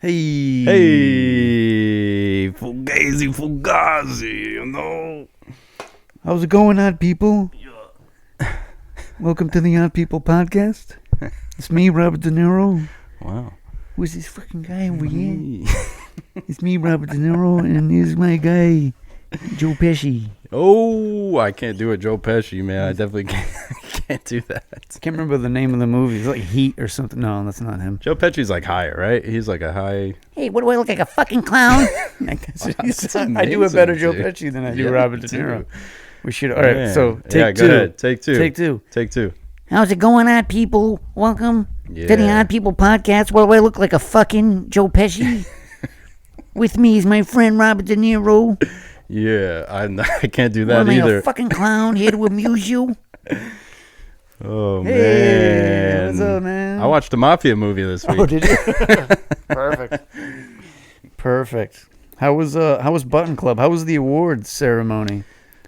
Hey, Fugazi, you know. How's it going, Odd People? Welcome to the Odd People podcast. It's me, Robert De Niro. Wow. Who's this fucking guy over here? It's me, Robert De Niro, and here's my guy, Joe Pesci. Oh, I can't do it, Joe Pesci, man. I definitely can't do that. I can't remember the name of the movie. It's like Heat or something. No, that's not him. Joe Pesci's like higher, right? He's like a high. Hey, what do I look like, a fucking clown? I do a better Joe dude. Pesci than I do Yeah, Robert you De Niro. do. We should. All right, Man. so Yeah, take go two. ahead. Take two. Take two. Take two. How's it going, Odd People? Welcome to the Yeah. Odd People podcast. What do I look like, a fucking Joe Pesci? With me is my friend Robert De Niro. Yeah, I can't do What that am I, either. a fucking clown here to amuse you? Oh, Hey, man. what's up, man? I watched a Mafia movie this week. Oh, did you? Perfect. How was Button Club? How was the awards ceremony?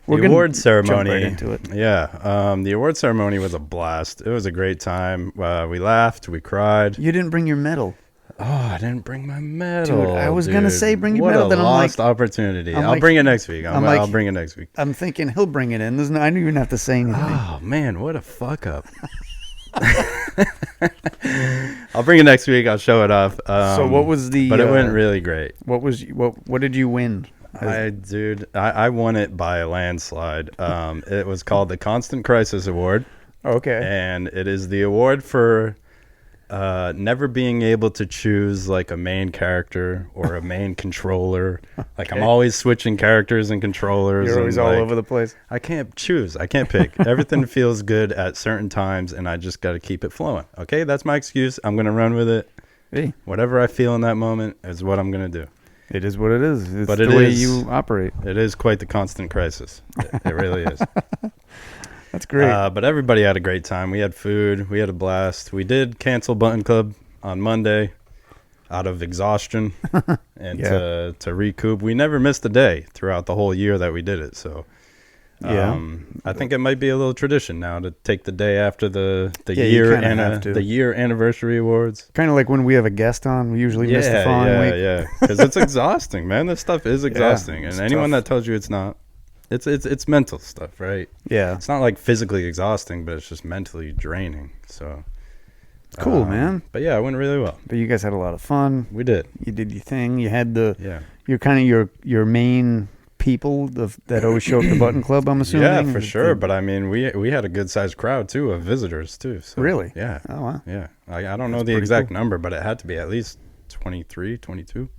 The awards ceremony. Jump right into it. Yeah, the award ceremony was a blast. It was a great time. We laughed, we cried. You didn't bring your medal. Oh, I didn't bring my medal. Dude, I was gonna say bring your medal, What then a I'm lost like- opportunity. I'm I'll like- bring it next week. I'm like- I'll bring it next week. I'm thinking he'll bring it in. I don't even have to say anything. Oh man, what a fuck up. I'll bring it next week. I'll show it off. So what was the? But it went really great. What did you win? I won it by a landslide. It was called the Constant Crisis Award, Okay. and it is the award for never being able to choose like a main character or a main controller. Like I'm always switching characters and controllers. You're always and, all like, over the place. I can't choose. I can't pick. Everything feels good at certain times, and I just got to keep it flowing. Okay, that's my excuse. I'm gonna run with it. Hey, Whatever I feel in that moment is what I'm gonna do. it is what it is. It's But the it way is- you operate. It is quite the constant crisis. It really is. That's great. But everybody had a great time. We had food. We had a blast. We did cancel Button Club on Monday out of exhaustion and Yeah. to recoup. We never missed a day throughout the whole year that we did it. So Yeah. I think it might be a little tradition now to take the day after the Yeah, you year kinda have to. the year anniversary awards. Kind of like when we have a guest on, we usually miss the following week. Yeah, because it's exhausting, man. This stuff is exhausting, it's and anyone tough. that tells you it's not, it's mental stuff, right? Yeah. It's not like physically exhausting, but it's just mentally draining. So Cool, man. But yeah, it went really well. But you guys had a lot of fun. We did. You did your thing. You had Yeah. you're kind of your main people that always show up to Button Club, I'm assuming. Yeah, for sure. But I mean, we had a good sized crowd too of visitors too. So, Really? Yeah. Oh, wow. Yeah. I don't know That's the pretty exact cool. number, but it had to be at least 23, 22.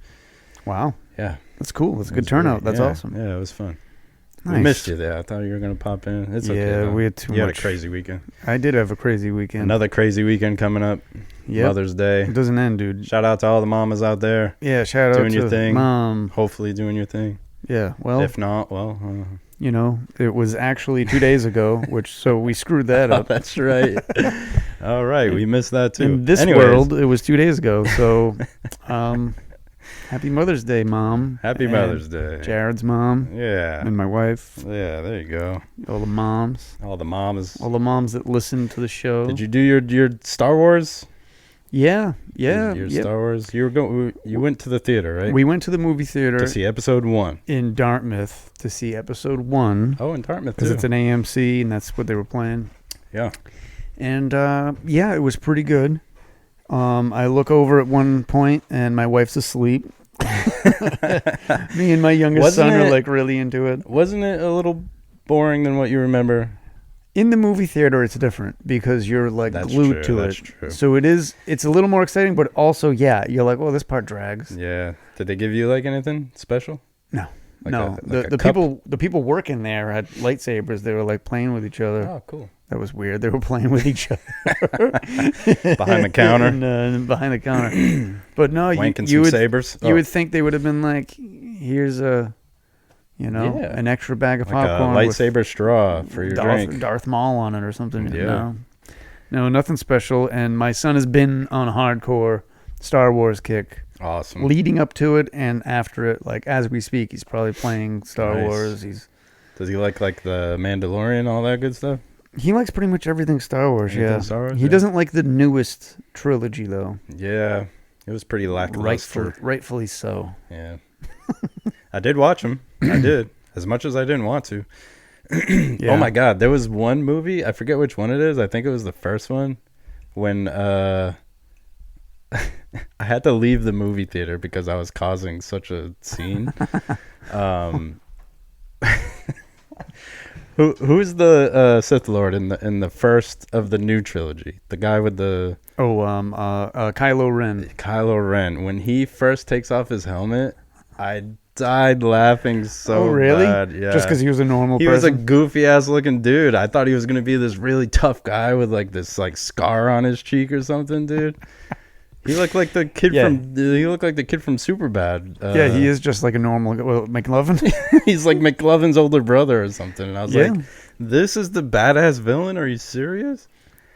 Wow. Yeah. That's cool. That's a It good was turnout. great. That's Yeah. awesome. Yeah, it was fun. We Nice. missed you there. I thought you were gonna pop in. It's okay. Yeah, though. we had too You much. had a crazy weekend. I did have a crazy weekend. Another crazy weekend coming up. Yep. Mother's Day. It doesn't end, dude. Shout out to all the mamas out there. Yeah, shout out Doing to your thing. Mom. Hopefully doing your thing. Yeah, well, If not, well, you know, it was actually 2 days ago, so we screwed that up. that's right. All right, we missed that too. In this Anyways, world, it was 2 days ago. So, happy Mother's Day, Mom. Happy And Mother's Day. Jared's mom Yeah. and my wife. Yeah, there you go. All the moms. All the mamas. All the moms that listen to the show. Did you do your Star Wars? Yeah, yeah. Your yep. Star Wars. You went to the theater, right? We went to the movie theater to see episode 1. in Dartmouth to see episode 1 Oh, in Dartmouth because too. it's an AMC and that's what they were playing. Yeah. And yeah, it was pretty good. I look over at one point and my wife's asleep. Me and my youngest Wasn't son are it- like really into it. Wasn't it a little boring than what you remember? In the movie theater, it's different because you're like That's glued true, to that's it. true. So it's a little more exciting, but also, yeah, you're like, oh, this part drags. Yeah. Did they give you like anything special? No, Like no. a- like the a cup? people working there had lightsabers. They were like playing with each other. Oh, cool. That was weird. They were playing with each other Behind the counter. and behind the counter. But no, Wanking you some would sabers. you would think they would have been like, here's a, Yeah. an extra bag of like a popcorn with lightsaber straw for your drink. Darth Maul on it or something. Yeah. No, nothing special. And my son has been on a hardcore Star Wars kick Awesome. leading up to it and after it. Like as we speak, he's probably playing Star Nice. Wars. Does he like the Mandalorian, all that good stuff? He likes pretty much everything Star Wars. Anything Yeah, Star Wars, he yeah. doesn't like the newest trilogy though. Yeah. It was pretty lackluster. Rightfully so. Yeah. I did watch them. I did. As much as I didn't want to. Yeah. Oh my God. There was one movie. I forget which one it is. I think it was the first one. When I had to leave the movie theater because I was causing such a scene. Who's the Sith Lord in the first of the new trilogy? The guy with the Kylo Ren. Kylo Ren. When he first takes off his helmet, I died laughing so bad. Yeah. Just because he was a normal person? He was a goofy ass looking dude. I thought he was gonna be this really tough guy with like this like scar on his cheek or something, dude. He looked like the kid from Superbad. Yeah, he is just like a normal McLovin. He's like McLovin's older brother or something. And I was like, this is the badass villain? Are you serious?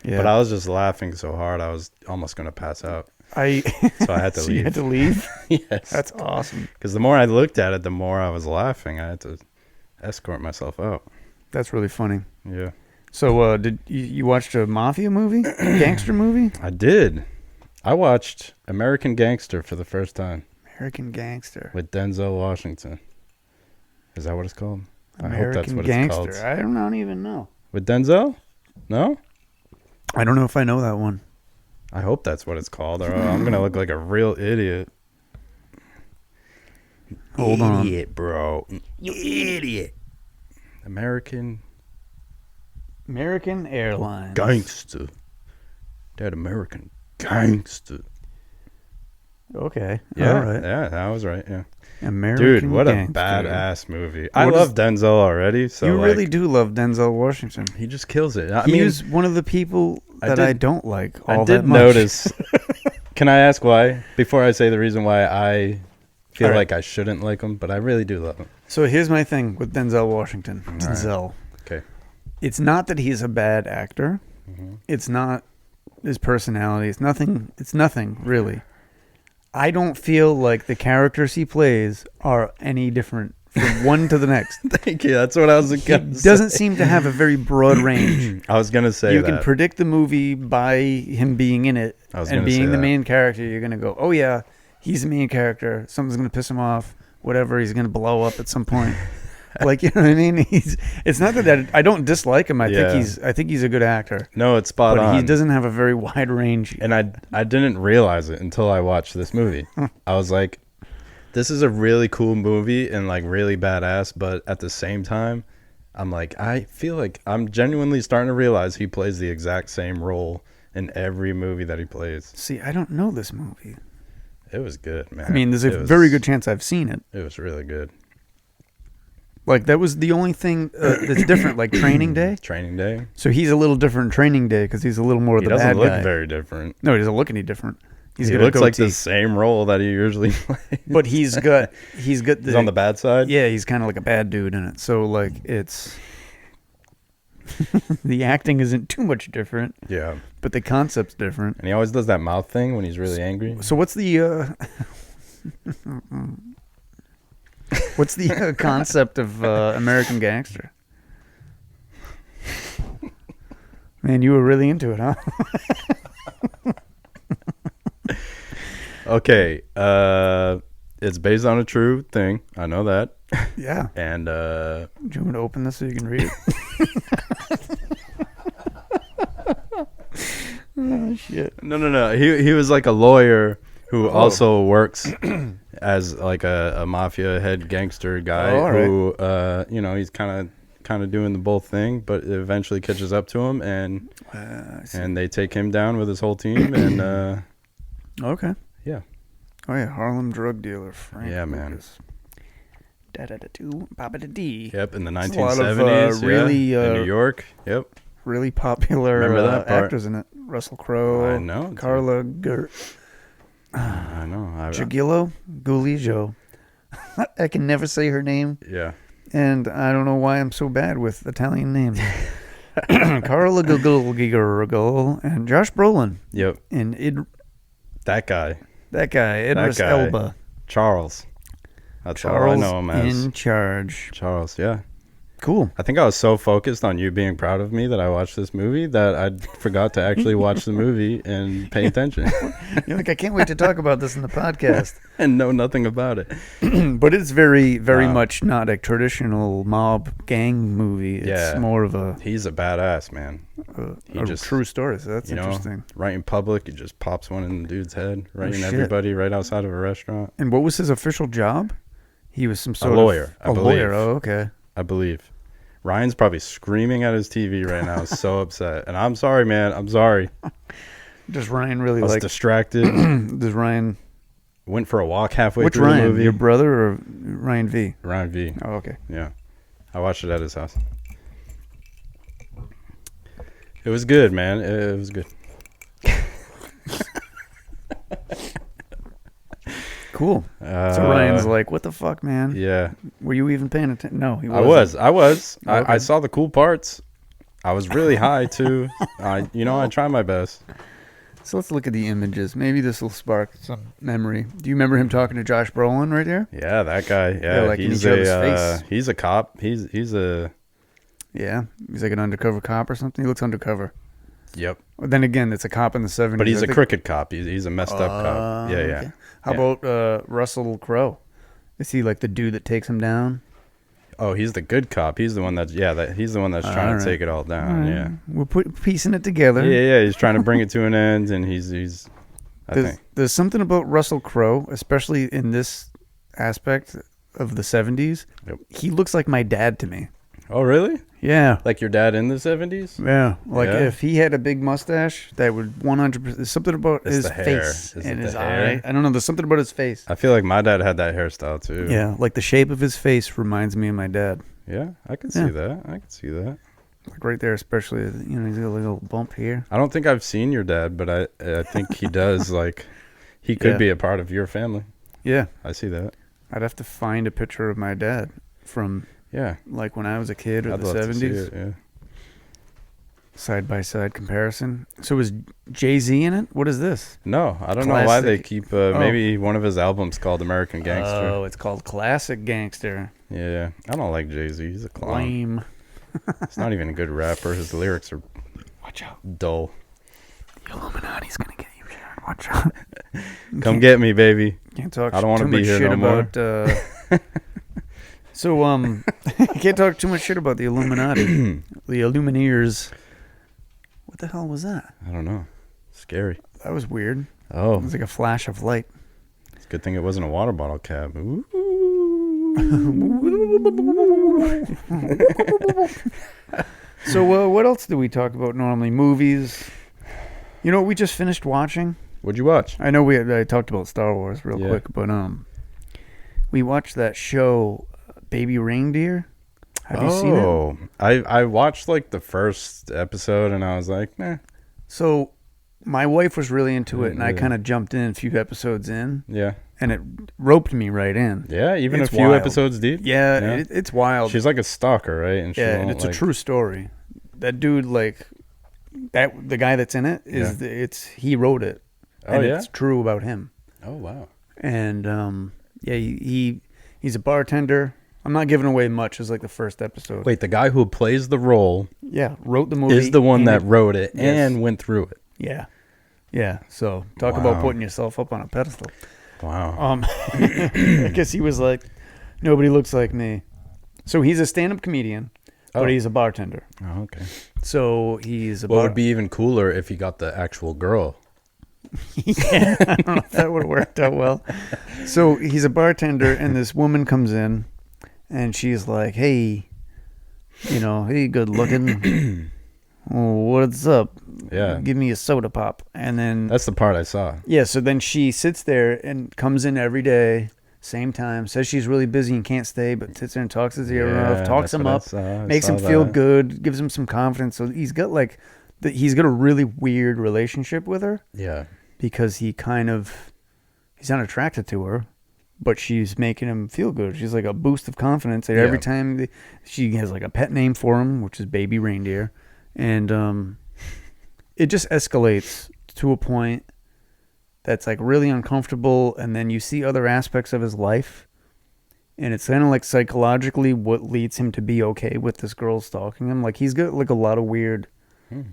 Yeah. But I was just laughing so hard I was almost gonna pass out. So I had to so leave. You had to leave? Yes. That's awesome. Because the more I looked at it, the more I was laughing. I had to escort myself out. That's really funny. Yeah. So did you watched a mafia movie? Gangster movie? I did. I watched American Gangster for the first time. American Gangster. With Denzel Washington. Is that what it's called? American I hope that's what Gangster. it's called. I don't even know. With Denzel? No? I don't know if I know that one. I hope that's what it's called, or I'm going to look like a real idiot. Hold on. Idiot, bro. You idiot. American Airlines. Gangster. That American Gangster. Okay. Yeah, all right. Yeah, that was right, yeah. American Dude, what Gangster. a badass movie. I love Denzel already. So you really do love Denzel Washington. He just kills it. He is one of the people that I don't like all that much. Notice. Can I ask why? Before I say the reason why I feel like I shouldn't like him, but I really do love him. So here's my thing with Denzel Washington. Denzel. Right. Okay. It's not that he's a bad actor. Mm-hmm. It's not his personality. It's nothing really. I don't feel like the characters he plays are any different from one to the next. Thank you. That's what I was going to say. He doesn't seem to have a very broad range. I was going to say you can predict the movie by him being in it and being the main character. You're going to go, oh yeah, he's the main character. Something's going to piss him off. Whatever, he's going to blow up at some point. Like, you know what I mean? It's not that I don't dislike him. I think he's a good actor. No, it's spot on. But he doesn't have a very wide range. And I didn't realize it until I watched this movie. I was like, this is a really cool movie and like really badass, but at the same time, I'm like, I feel like I'm genuinely starting to realize he plays the exact same role in every movie that he plays. See, I don't know this movie. It was good, man. I mean, there's a very good chance I've seen it. It was really good. Like, that was the only thing that's different, like Training Day. Training Day. So he's a little different in Training Day because he's a little more of the bad guy. He doesn't look very different. No, he doesn't look any different. He looks like the same role that he usually plays. But he's got he's on the bad side? Yeah, he's kind of like a bad dude in it. So, like, it's... the acting isn't too much different. Yeah. But the concept's different. And he always does that mouth thing when he's really angry. So what's the... What's the concept of American Gangster? Man, you were really into it, huh? Okay. It's based on a true thing. I know that. Yeah. And do you want me to open this so you can read it? Oh, shit. No. He was like a lawyer who also works as like a mafia head gangster guy who he's kind of doing the both thing, but it eventually catches up to him and they take him down with his whole team and okay. Yeah. Oh yeah, Harlem drug dealer Frank. Yeah, man. Da-da-da-doo, ba-ba-da-dee. Yep, in the 1970s. A lot of, really in New York. Yep. Really popular actors in it. Russell Crowe. I know. Carla I know. Guglielmo. I can never say her name. Yeah. And I don't know why I'm so bad with Italian names. Carla Guggle and Josh Brolin. Yep. And that guy. Idris Elba. Charles. That's all I know him as. In charge. Charles, yeah. Cool. I think I was so focused on you being proud of me that I watched this movie that I forgot to actually watch the movie and pay attention. You're like, I can't wait to talk about this in the podcast. And know nothing about it. But it's very, very much not a traditional mob gang movie. It's more of a... He's a badass, man. A true story, so that's interesting. Right in public, he just pops one in the dude's head, right in everybody, right outside of a restaurant. And what was his official job? He was some sort of... lawyer, I believe. Lawyer, oh, okay. I believe. Ryan's probably screaming at his TV right now, so upset. And I'm sorry, man. I'm sorry. Does Ryan really I was distracted. Does Ryan... Went for a walk halfway through Ryan, the movie. Your brother or Ryan V? Ryan V. Oh, okay. Yeah. I watched it at his house. It was good, man. It was good. Cool. So Ryan's like, what the fuck, man? Yeah. Were you even paying attention? No, he wasn't. I was. Okay. I saw the cool parts. I was really high, too. I try my best. So let's look at the images. Maybe this will spark some memory. Do you remember him talking to Josh Brolin right there? Yeah, that guy. Yeah, like he's a cop. He's a... Yeah, he's like an undercover cop or something. He looks undercover. Yep. Well, then again, it's a cop in the 70s. But he's a crooked cop. He's a messed up cop. Yeah, yeah. Okay. How about Russell Crowe? Is he like the dude that takes him down? Oh, he's the good cop. He's the one that's he's the one that's trying to take it all down. Yeah. We're piecing it together. Yeah. He's trying to bring it to an end, and there's something about Russell Crowe, especially in this aspect of the 70s. Yep. He looks like my dad to me. Oh, really? Yeah. Like your dad in the 70s? Yeah. Like if he had a big mustache, that would 100%. There's something about his face and his eye. I don't know. There's something about his face. I feel like my dad had that hairstyle too. Yeah. Like the shape of his face reminds me of my dad. Yeah. I can see that. Like right there, especially, he's got a little bump here. I don't think I've seen your dad, but I think he does. Like, he could be a part of your family. Yeah. I see that. I'd have to find a picture of my dad from... Yeah. Like when I was a kid or I'd the love 70s. to see it, yeah. Side-by-side comparison. So is Jay-Z in it? What is this? No, I don't know why they keep... maybe one of his albums called American Gangster. Oh, it's called Classic Gangster. Yeah. I don't like Jay-Z. He's a clown. Lame. He's not even a good rapper. His lyrics are... Watch out. Dull. The Illuminati's going to get you, Sharon. Watch out. Come get me, baby. Can't talk I don't want to be here no more. So, I can't talk too much shit about the Illuminati. The Illumineers. What the hell was that? I don't know. Scary. That was weird. Oh. It was like a flash of light. It's a good thing it wasn't a water bottle cap. Ooh. So, what else do we talk about normally? Movies. You know what we just finished watching? What'd you watch? I know I talked about Star Wars real quick, but we watched that show... Baby Reindeer. Have you seen it? Oh, I watched like the first episode and I was like, nah. So my wife was really into it and I kind of jumped in a few episodes in. Yeah. And it roped me right in. Yeah, even a few episodes deep. Yeah. It's wild. She's like a stalker, right? And and it's a true story. That dude, the guy that's in it he wrote it. And it's true about him. Oh wow. And he's a bartender. I'm not giving away much. It's like the first episode. Wait, the guy who plays the role, wrote the movie, is the one that wrote it and went through it. Yeah. So talk about putting yourself up on a pedestal. Wow. I guess he was like, nobody looks like me. So he's a stand-up comedian, but he's a bartender. Oh, okay. So he's a. Well, it would be even cooler if he got the actual girl. Yeah, I don't know if that would have worked out well. So he's a bartender, and this woman comes in. And she's like, hey, hey, good looking. What's up? Yeah. Give me a soda pop. And then... That's the part I saw. Yeah, so then she sits there and comes in every day, same time, says she's really busy and can't stay, but sits there and talks his ear off, talks him up, makes him feel good, gives him some confidence. So he's got he's got a really weird relationship with her. Yeah. Because he's not attracted to her. But she's making him feel good. She's like a boost of confidence. And every time she has like a pet name for him, which is Baby Reindeer. And it just escalates to a point that's like really uncomfortable. And then you see other aspects of his life. And it's kind of like psychologically what leads him to be okay with this girl stalking him. Like he's got like a lot of weird.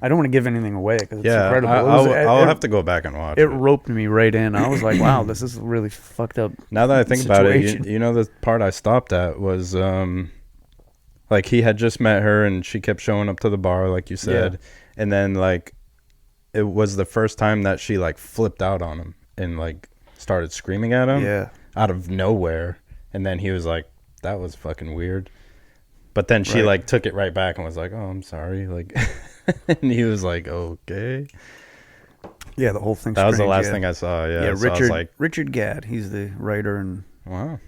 I don't want to give anything away because it's incredible. I'll have to go back and watch it. It roped me right in. I was like, wow, this is really fucked up. Now that I think about it, you know, the part I stopped at was like he had just met her and she kept showing up to the bar, like you said. Yeah. And then like it was the first time that she like flipped out on him and like started screaming at him out of nowhere. And then he was like, that was fucking weird. But then she like took it right back and was like, oh, I'm sorry. Like, and he was like, okay. Yeah, the whole thing. That was the last thing I saw. Yeah, so Richard Gadd. He's the writer, and wow.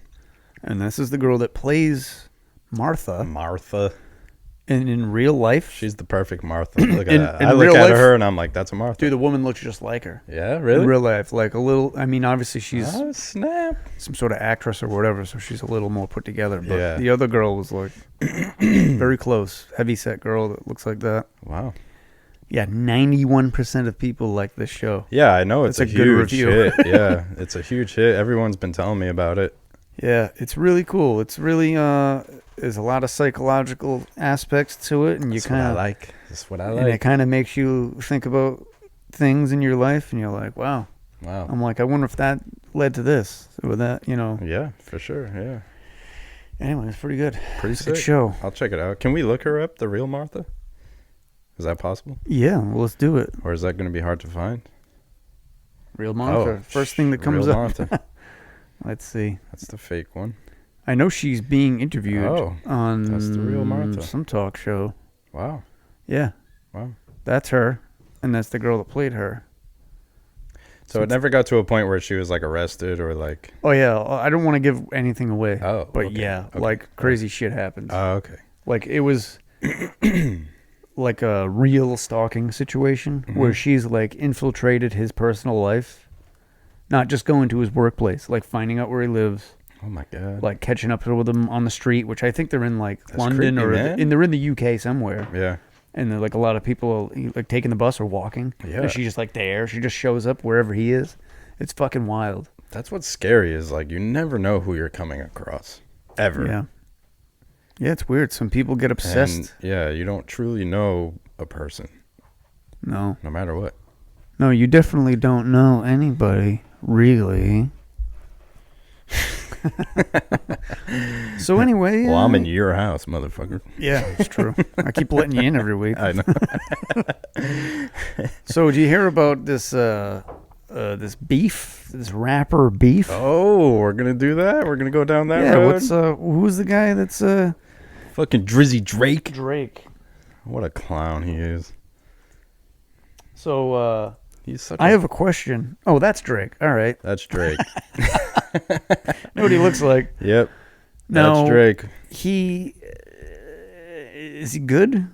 And this is the girl that plays Martha. Martha. And in real life, she's the perfect Martha. Look at that. I look at her and I'm like, that's a Martha. Dude, the woman looks just like her. Yeah, really? In real life, like a little. I mean, obviously she's snap, some sort of actress or whatever, so she's a little more put together. But the other girl was like very close, heavyset girl that looks like that. Wow. Yeah, 91% of people like this show. Yeah, I know it's a huge hit. Yeah, it's a huge hit. Everyone's been telling me about it. Yeah, it's really cool. It's really there's a lot of psychological aspects to it, and you kind of like. That's what I like. And it kind of makes you think about things in your life, and you're like, wow. I'm like, I wonder if that led to this or that, you know. Yeah, for sure. Yeah. Anyway, it's pretty good. Pretty sick. Good show. I'll check it out. Can we look her up, the real Martha? Is that possible? Yeah, well, let's do it. Or is that going to be hard to find? Real Martha. First thing that comes up. Martha. Let's see. That's the fake one. I know she's being interviewed on that's the real Martha. Some talk show. Wow. Yeah. Wow. That's her, and that's the girl that played her. So it never got to a point where she was like arrested or like. Oh yeah, I don't want to give anything away. Oh, but okay. yeah, like crazy shit happens. Oh, okay. Like it was like a real stalking situation where she's like infiltrated his personal life, not just going to his workplace, like finding out where he lives. Oh my god! Like catching up with him on the street, which I think they're in like that's London creepy, or they're in the UK somewhere. Yeah. And they're like a lot of people like taking the bus or walking. Yeah. And she's just like there. She just shows up wherever he is. It's fucking wild. That's what's scary is like you never know who you're coming across. Ever. Yeah. Yeah, it's weird. Some people get obsessed. And, you don't truly know a person. No. No matter what. No, you definitely don't know anybody, really. So anyway, well, I'm in your house, motherfucker. Yeah, it's true. I keep letting you in every week. I know. So, did you hear about this this beef, this rapper beef? Oh, we're gonna do that. We're gonna go down that road. Yeah. Who's the guy that's fucking Drizzy Drake? Drake. What a clown he is. So, I have a question. Oh, that's Drake. All right. That's Drake. Know what he looks like. Yep. That's Drake. Is he good?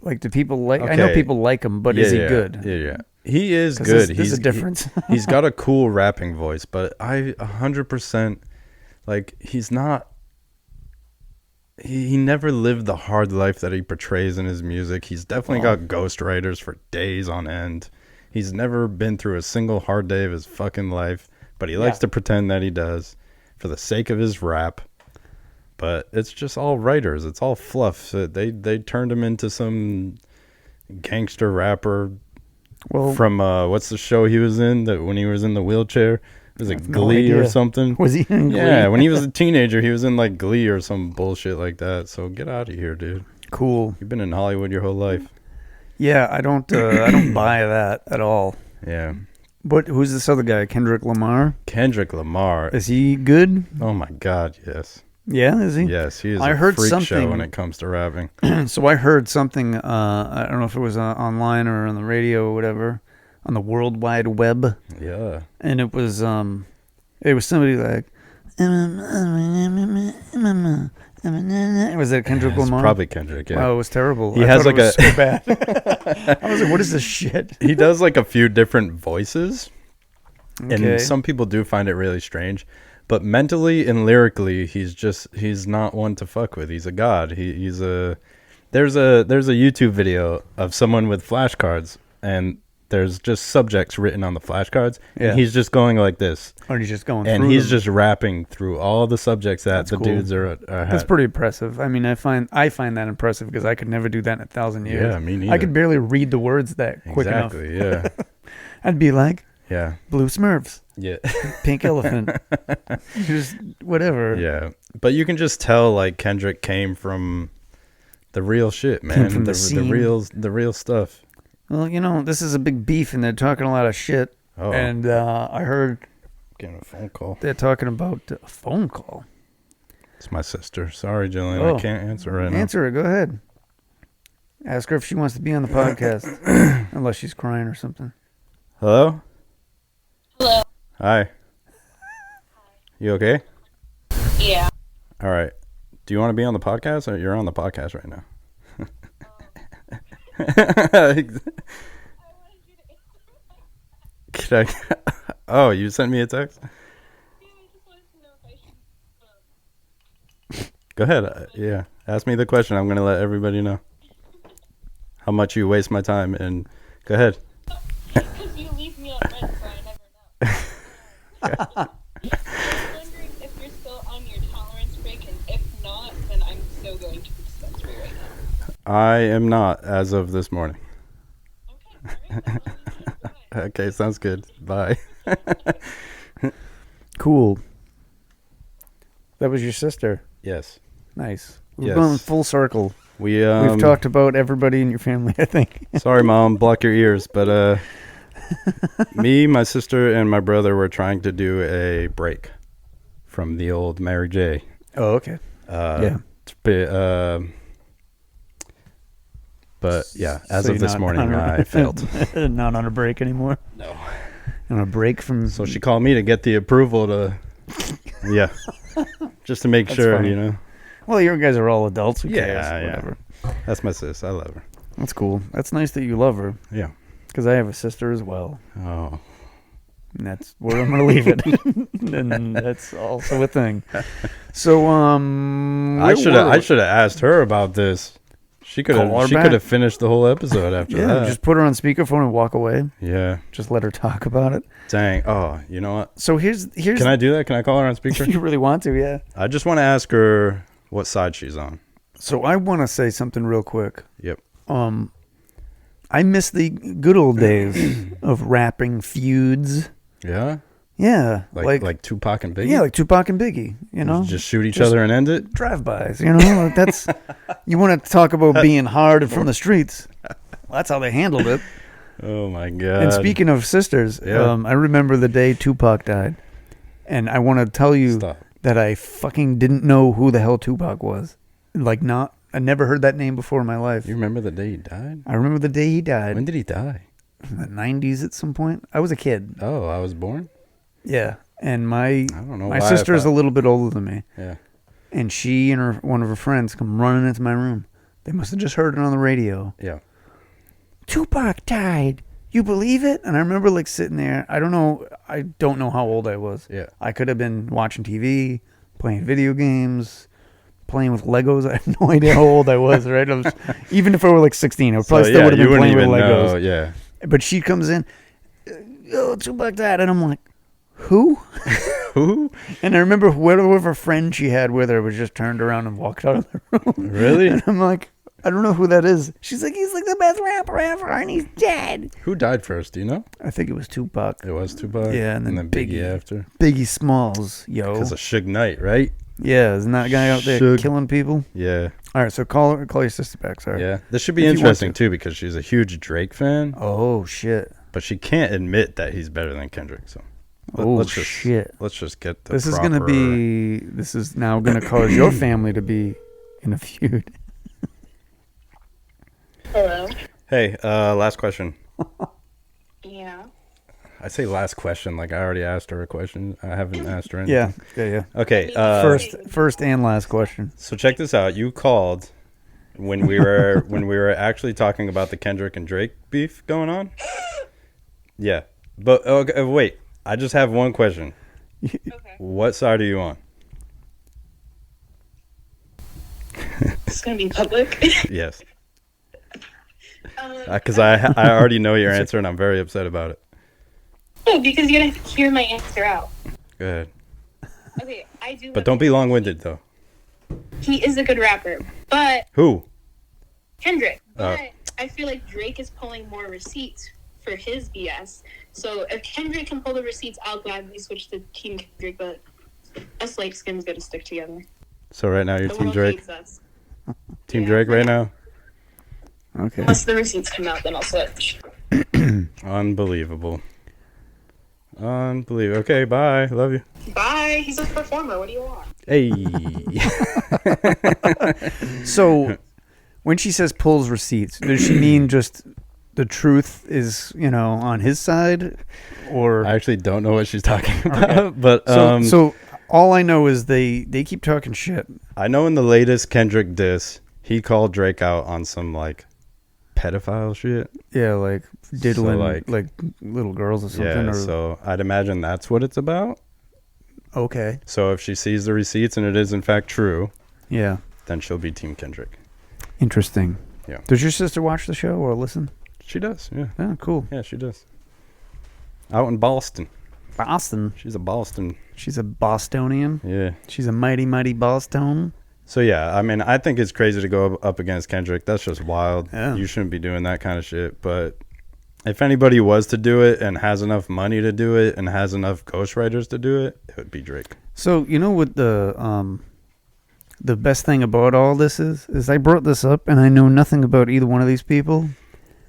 Like, do people like? Okay. I know people like him, but is he good? Yeah. He is good. There's a difference. He's got a cool rapping voice, but 100% like he's not. He never lived the hard life that he portrays in his music. He's definitely got ghostwriters for days on end. He's never been through a single hard day of his fucking life, but he likes to pretend that he does for the sake of his rap. But it's just all writers. It's all fluff. So they turned him into some gangster rapper from what's the show he was in that when he was in the wheelchair? Was it Glee or something? Was he in Glee? Yeah, when he was a teenager, he was in like Glee or some bullshit like that. So get out of here, dude. Cool. You've been in Hollywood your whole life. Yeah, I don't buy that at all. Yeah. But who's this other guy? Kendrick Lamar? Kendrick Lamar. Is he good? Oh my God, yes. Yeah, is he? Yes, he is a freak show when it comes to rapping. So I heard something, I don't know if it was online or on the radio or whatever, on the World Wide Web. Yeah. And it was somebody like, was it Kendrick Lamar? It's probably Kendrick, yeah. Oh, it was terrible. He has like it was so bad. I was like, what is this shit? He does like a few different voices. Okay. And some people do find it really strange. But mentally and lyrically, he's not one to fuck with. He's a god. There's a YouTube video of someone with flashcards, and there's just subjects written on the flashcards, Yeah. and he's just going like this, Or he's just going and through he's them. just rapping through all the subjects that That's the cool. dudes are. That's pretty impressive. I mean, I find that impressive because I could never do that in 1,000 years. Yeah, me neither. I could barely read the words that quick enough. Exactly. Yeah. I'd be like, Yeah. blue Smurfs, Yeah. pink elephant, just whatever. Yeah. But you can just tell like Kendrick came from the real shit, man. from the scene. real stuff. Well, this is a big beef, and they're talking a lot of shit. Oh. And I heard Getting a phone call. they're talking about a phone call. It's my sister. Sorry, Jillian. Oh. I can't answer right now. Answer it. Go ahead. Ask her if she wants to be on the podcast, unless she's crying or something. Hello? Hello. Hi. You okay? Yeah. All right. Do you want to be on the podcast, or you're on the podcast right now? Can I? Oh, you sent me a text? Go ahead. Yeah. Ask me the question. I'm going to let everybody know how much you waste my time. And go ahead. Because you leave me on red, so I never know. I was wondering if you're still on your tolerance break, and if not, then I'm still going to the dispensary right now. I am not as of this morning. Okay, all right. Bye. Okay, sounds good. Bye. Cool. That was your sister. Yes. Nice. We've Yes. gone full circle. We've We've talked about everybody in your family, I think. Sorry, Mom, block your ears. But me, my sister, and my brother were trying to do a break from the old Mary J. Oh, okay. Yeah. But yeah, as So of you're this not morning, on a- I failed. Not on a break anymore. No. On a break from. So she called me to get the approval to, yeah, just to make That's sure, funny. you know. Well, you guys are all adults. Who Yeah, cares? yeah. Whatever. That's my sis. I love her. That's cool. That's nice that you love her. Yeah. Because I have a sister as well. Oh. And that's where I'm going to leave it. And that's also a thing. So, I should have asked her about this. She could Call her have. She back. could have finished the whole episode after Yeah, that. just put her on speakerphone and walk away. Yeah. Just let her talk about it. Dang. Oh, you know what? So here's. Can I do that? Can I call her on speaker? If you really want to, yeah. I just want to ask her what side she's on. So I want to say something real quick. Yep. I miss the good old days of rapping feuds. Yeah. Yeah, Like Tupac and Biggie. yeah, like Tupac and Biggie. You know, Just shoot each Just other and end it. drive-bys. You know, like that's you want to talk about being hard and from the streets. Well, that's how they handled it. Oh my god. And speaking of sisters, Yeah. I remember the day Tupac died, and I want to tell you Stop. that I fucking didn't know who the hell Tupac was. I never heard that name before in my life. You remember the day he died? I remember the day he died. When did he die? In the 90s at some point. I was a kid. Oh, I was born. Yeah, and my I don't know. my why I sister is a thought- little bit older than me, Yeah. and she and one of her friends come running into my room. They must have just heard it on the radio. Yeah. Tupac died. You believe it? And I remember like sitting there. I don't know how old I was. Yeah. I could have been watching TV, playing video games, playing with Legos. I have no idea how old I was. Right? Even if I were like 16, I probably still would have you been wouldn't playing with even Legos. know. Yeah. But she comes in. Oh, Tupac died, and I'm like, who? Who? And I remember whatever friend she had with her was just turned around and walked out of the room. Really? And I'm like, I don't know who that is. She's like, he's like the best rapper ever, and he's dead. Who died first? Do you know? I think it was Tupac. It was Tupac. Yeah, and then Biggie Biggie. after. Biggie Smalls, yo. Because of Suge Knight, right? Yeah, isn't that guy out there Suge. killing people? Yeah. All right, so call your sister back, sorry. Yeah. This should be If you want interesting to. too because she's a huge Drake fan, Oh, shit. but she can't admit that he's better than Kendrick. So Shit. Let's just get the This is now going to cause your family to be in a feud. Hello. Hey, last question. Yeah. I say last question like I already asked her a question. I haven't asked her anything. Yeah. Okay. First and last question. So check this out. You called when we were actually talking about the Kendrick and Drake beef going on. Yeah, but okay, wait. I just have one question. Okay. What side are you on? It's gonna be public. Yes. Because I already know your answer, and I'm very upset about it. Oh, because you're gonna hear my answer out. Go ahead. Okay, I do. But don't be long-winded, though. He is a good rapper, but Who? Kendrick. But I feel like Drake is pulling more receipts for his BS. So if Kendrick can pull the receipts, I'll gladly switch to Team Kendrick. But us light skins gotta stick together. So right now you're The Team world Drake. hates us. Team Drake right now. Okay. Once the receipts come out, then I'll switch. Unbelievable. Okay, bye. Love you. Bye. He's a performer. What do you want? Hey. So, when she says pulls receipts, does she mean just the truth is, on his side, or I actually don't know what she's talking about, but so all I know is they keep talking shit. I know in the latest Kendrick diss, he called Drake out on some like pedophile shit. Yeah, like diddling So, like little girls or something. Yeah, or, so I'd imagine that's what it's about. okay. So if she sees the receipts and it is in fact true, Yeah. then she'll be Team Kendrick. Interesting. Yeah. Does your sister watch the show or listen? She does, yeah. Oh, cool. Yeah, she does. Out in Boston. Boston. She's a Boston. She's a Bostonian. Yeah. She's a mighty, mighty Boston. So yeah, I mean, I think it's crazy to go up against Kendrick. That's just wild. Yeah. You shouldn't be doing that kind of shit. But if anybody was to do it and has enough money to do it and has enough ghostwriters to do it, it would be Drake. So what the best thing about all this is I brought this up and I know nothing about either one of these people.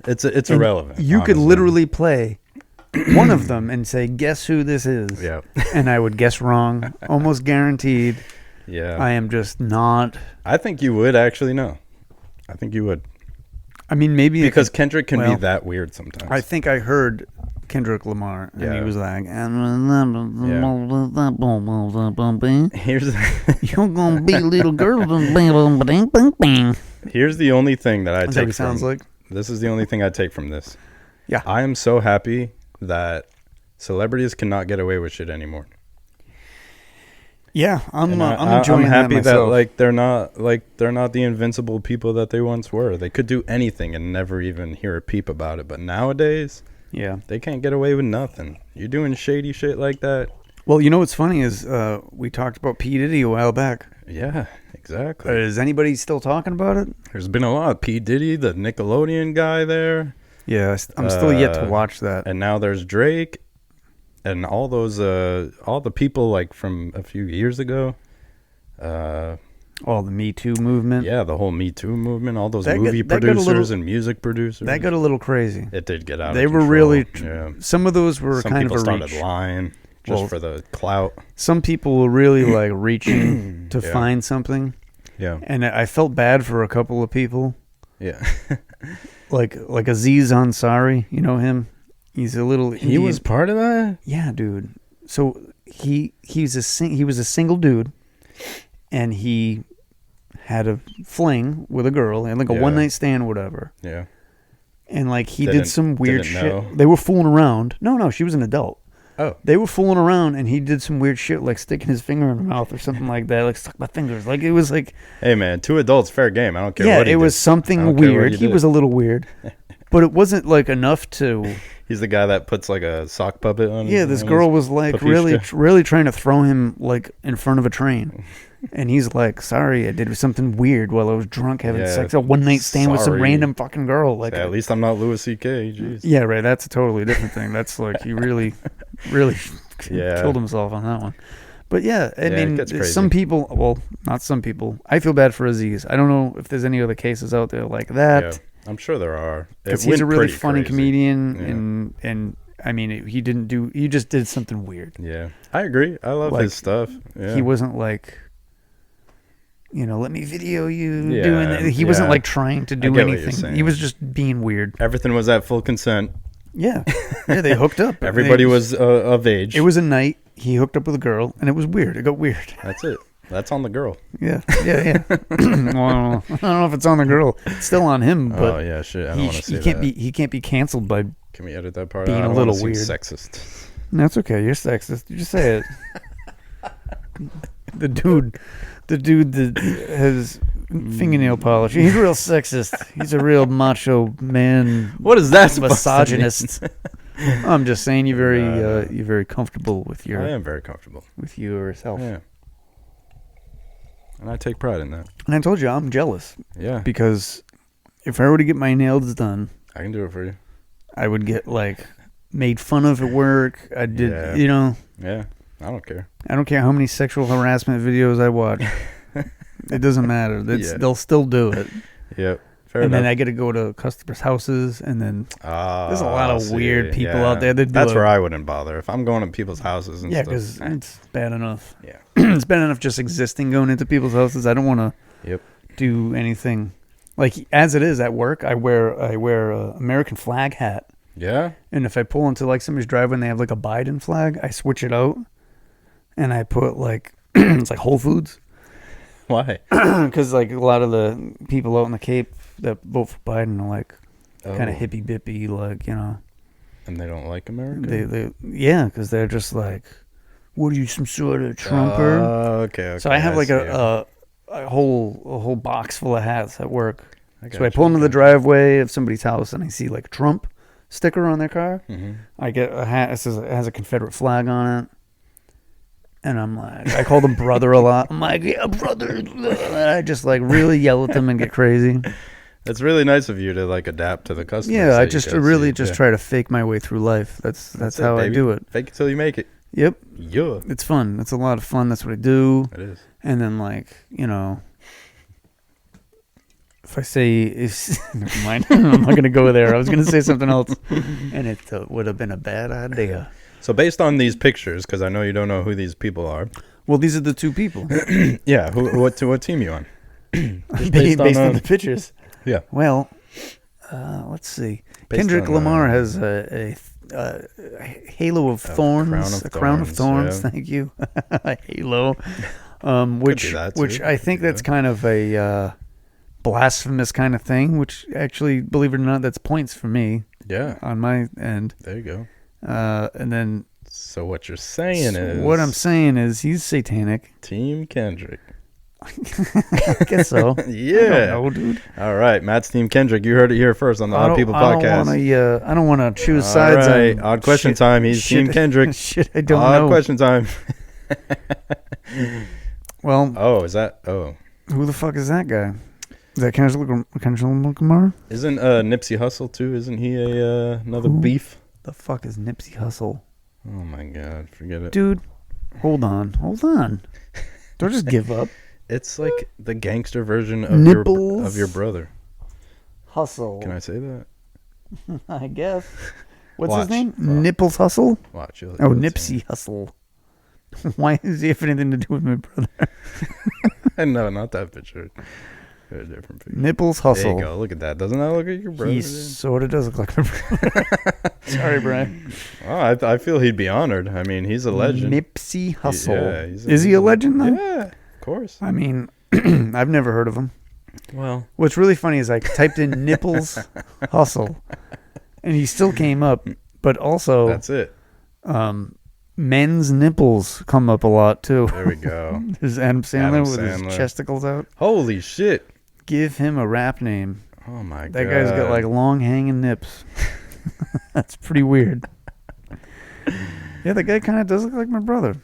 It's And irrelevant. You could honestly. literally play one of them and say, "Guess who this is?" Yeah. And I would guess wrong, almost guaranteed. Yeah. I am just not. I think you would actually know. I think you would. I mean, maybe Because Kendrick can well, be that weird sometimes. I think I heard Kendrick Lamar, and he Yeah. was like, Here's "You're gonna be a little girl." here's the only thing that I That's what take he sounds from like. this is the only thing I take from this. Yeah. I am so happy that celebrities cannot get away with shit anymore. Yeah, I'm And enjoying I'm happy that myself. they're not the invincible people that they once were. They could do anything and never even hear a peep about it. But nowadays, Yeah. they can't get away with nothing. You're doing shady shit like that. Well, what's funny is we talked about P. Diddy a while back. Yeah, exactly. Is anybody still talking about it? There's been a lot. P. Diddy, the Nickelodeon guy there. Yeah, I'm still yet to watch that. And now there's Drake and all those all the people like from a few years ago. All the Me Too movement. Yeah, the whole Me Too movement, all those That got- movie that got a producers little- and music producers. That got a little crazy. It did get out They of were control. really. Yeah. Some of those were Some kind of people a started reach. lying just Well, for the clout. Some people were really like reaching to Yeah. find something, Yeah. and I felt bad for a couple of people, Yeah. like Aziz Ansari. You know him? He's a little. He was part of that? Yeah, dude. So he was a single dude, and he had a fling with a girl and like a Yeah. one night stand, whatever. Yeah. And like he Didn't- did some weird didn't shit. know. They were fooling around. No, she was an adult. Oh. They were fooling around, and he did some weird shit, like sticking his finger in her mouth or something like that. Like suck my fingers. Like it was like Hey man, 2 adults, fair game. I don't care yeah, what he it was did. I something don't care what weird. he He did. was a little weird, but it wasn't like enough to. He's the guy that puts like a sock puppet on. Yeah, this on girl his- was like Papushka. really trying to throw him like in front of a train. And he's like, "Sorry, I did something weird while I was drunk having Yeah, sex. A one night stand with some sorry. random fucking girl." Like, At least I'm not Louis C.K. Jeez. yeah, right. That's a totally different thing. That's like he really Yeah. killed himself on that one. But yeah, I Yeah, it mean, gets crazy. some people. Well, not some people. I feel bad for Aziz. I don't know if there's any other cases out there like that. Yeah, I'm sure there are. Because It he's a went really pretty funny crazy. comedian, Yeah. and I mean, he just did something weird. Yeah, I agree. I love Like, his stuff. Yeah. He wasn't like, let me video you Yeah, doing that. He wasn't yeah. like trying to do get what you're anything. saying. He was just being weird. Everything was at full consent. Yeah, yeah. They hooked up. Everybody was of age. It was a night. He hooked up with a girl, and it was weird. It got weird. That's it. That's on the girl. Yeah. Well, I don't know if it's on the girl. It's still on him, but Oh yeah, shit. I don't want to say he can't be canceled by. Can we edit that part? being out? I a don't little wanna seem weird. Sexist. That's okay. You're sexist. You just say it. The dude that Fingernail polish. He's real sexist. He's a real macho man. What is that supposed to mean? Misogynist. I'm just saying you're very comfortable with I am very comfortable with yourself. Yeah, and I take pride in that. And I told you I'm jealous. Yeah, because if I were to get my nails done, I can do it for you. I would get like made fun of at work. I did, Yeah, I don't care. I don't care how many sexual harassment videos I watch. It doesn't matter. They'll still do it. Yep. Fair enough. Then I get to go to customers' houses, and then there's a lot of weird people out there. That's where I wouldn't bother. If I'm going to people's houses and stuff. Yeah, because it's bad enough. Yeah. It's bad enough just existing going into people's houses. I don't want to do anything. Like, as it is at work, I wear a American flag hat. Yeah? And if I pull into, like, somebody's driveway and they have, like, a Biden flag, I switch it out, and I put, like, it's like Whole Foods. Why? Because, like, a lot of the people out in the Cape that vote for Biden are like kind of hippy bippy, like, and they don't like America. Yeah, because they're just like, what are you, some sort of Trumper? Okay. So I have like a whole box full of hats at work. So I pull into the driveway of somebody's house and I see like a Trump sticker on their car. Mm-hmm. I get a hat that it has a Confederate flag on it. And I'm like, I call them brother a lot. I'm like, yeah, brother. And I just like really yell at them and get crazy. It's really nice of you to like adapt to the customers. Yeah, I just really try to fake my way through life. That's how I do it. Fake it till you make it. Yep. Yeah. It's fun. It's a lot of fun. That's what I do. It is. And then like, if I say, never mind. I'm not going to go there. I was going to say something else. And it would have been a bad idea. So based on these pictures, because I know you don't know who these people are. Well, these are the two people. Yeah. What team you on? Based on the pictures. Yeah. Well, let's see. Kendrick Lamar has a halo of thorns, a crown of thorns. Yeah. Thank you, a halo. Which I think that's kind of a blasphemous kind of thing. Which actually, believe it or not, that's points for me. Yeah. On my end. There you go. And then. So what you're saying is. What I'm saying is he's satanic. Team Kendrick. I guess so. Yeah. I don't know, dude. All right, Matt's Team Kendrick. You heard it here first on the Odd People Podcast. I don't want to choose sides. All right, odd question time. He's Team Kendrick. Shit, I don't know. Odd question time. Well. Oh, is that? Oh. Who the fuck is that guy? Is that Kendrick Lamar? Isn't Nipsey Hussle too? Isn't he another beef? The fuck is Nipsey Hussle? Oh my god, forget it, dude. Hold on. Don't just give up. It's like the gangster version of your brother. Hustle. Can I say that? I guess. What's his name? Nipples Hussle? Watch. Nipsey Hussle. Why does he have anything to do with my brother? No, not that picture. A different picture. Nipples Hussle. There you go. Look at that. Doesn't that look like your brother? He sort of does look like my brother. Sorry, Brian. Oh, I feel he'd be honored. I mean, he's a legend. Nipsey Hussle. Is he a legend, though? Yeah. Of course. I mean, I've never heard of him. Well, what's really funny is I typed in Nipples Hussle, and he still came up. But also, that's it. Men's nipples come up a lot too. There we go. There's Adam Sandler with his chesticles out. Holy shit! Give him a rap name. Oh my god. That guy's got like long hanging nips. That's pretty weird. Yeah, that guy kind of does look like my brother.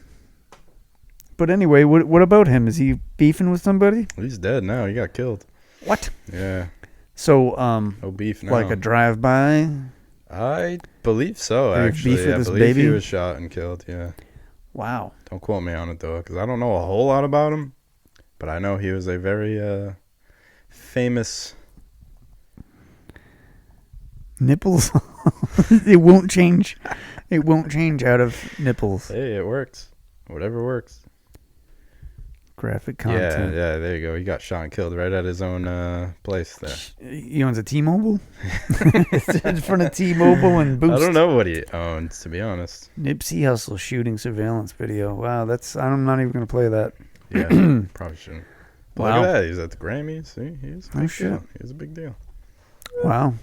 But anyway, what about him? Is he beefing with somebody? He's dead now. He got killed. What? Yeah. So, no beef now. Like a drive-by? I believe so, actually. I believe he was shot and killed, yeah. Wow. Don't quote me on it, though, because I don't know a whole lot about him. But I know he was a very famous... Nipples? It won't change. It won't change out of nipples. Hey, it works. Whatever works. Graphic content. Yeah, there you go. He got shot and killed right at his own place there. He owns a T-Mobile? It's in front of T-Mobile and Boost. I don't know what he owns, to be honest. Nipsey Hussle shooting surveillance video. Wow, I'm not even going to play that. Yeah, probably shouldn't. But wow. Look at that. He's at the Grammys. See, he's a big deal. He's a big deal. Wow.